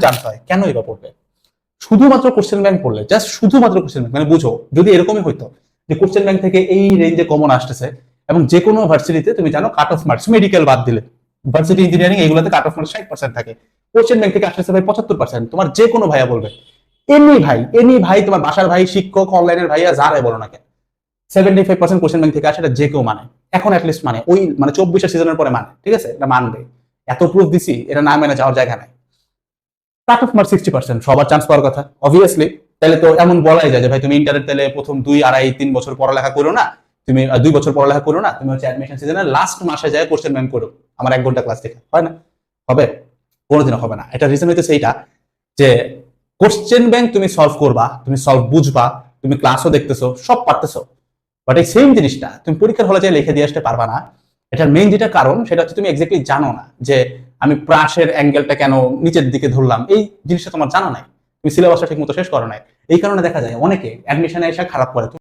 Chance হয়, কেন এবার পড়বে? শুধুমাত্র কোশ্চেন ব্যাংক পড়লে, জাস্ট শুধুমাত্র কোশ্চেন ব্যাংক, মানে বুঝো যদি এরকমই হইতো যে কোশ্চেন ব্যাংক থেকে এই রেঞ্জে কমন আসতেছে, এবং যে কোনো ভার্সিটিতে তুমি জানো কাট অফ মার্কস, মেডিকেল বাদ দিলে ভার্সিটি ইঞ্জিনিয়ারিং এগুলোতে কাট অফ মার্কস 60% থাকে, কোশ্চেন ব্যাংক থেকে আসতেছে ভাই 75%। তোমার যে কোনো ভাইয়া বলবে, এনি ভাই, তোমার বাসার ভাই, শিক্ষক, অনলাইনের ভাইয়া, যারাই বলো না কেন, 75% কোশ্চেন ব্যাংক থেকে আসে, এটা যে কেউ মানে। এখন অ্যাটলিস্ট মানে ওই মানে 24 সিজনের পরে মানে, ঠিক আছে, এটা মানবে, এত প্রুফ দিছি, এটা না মেনে যাওয়ার জায়গা নাই। কাট অফ মার্ক 60%, সবার চান্স পাওয়ার কথা অবভিয়াসলি। তাহলে তো এমন বলাই যায় যে ভাই তুমি ইন্টারের তাহলে প্রথম 2, 2.5, 3 বছর পড়ালেখা করো না, তুমি 2 বছর পড়ালেখা করো না, তুমি হচ্ছে অ্যাডমিশন সিজনের লাস্ট মাসে যায় কোশ্চেন ব্যাংক করো, আমার 1 ঘন্টা ক্লাস দেখে হয় না? হবে? কোনোদিনও হবে না। এটা রিজন হইতেছে এইটা যে কোশ্চেন ব্যাংক তুমি সলভ করবা, তুমি সলভ বুঝবা, তুমি ক্লাসও দেখতেছো, সব পারতেছো, বাট এই সেম জিনিসটা তুমি পরীক্ষার হলে যে লিখে দিয়ে আসতে পারবা না। এটার মেইন যেটা কারণ সেটা হচ্ছে তুমি এক্স্যাক্টলি জানো না যে আমি প্রাসের অ্যাঙ্গেলটা কেন নিচের দিকে ধরলাম, এই জিনিসটা তোমার জানা নাই, তুমি সিলেবাসটা ঠিক মতো শেষ করো নাই। এই কারণে দেখা যায় অনেকে অ্যাডমিশনে এসে খারাপ করে।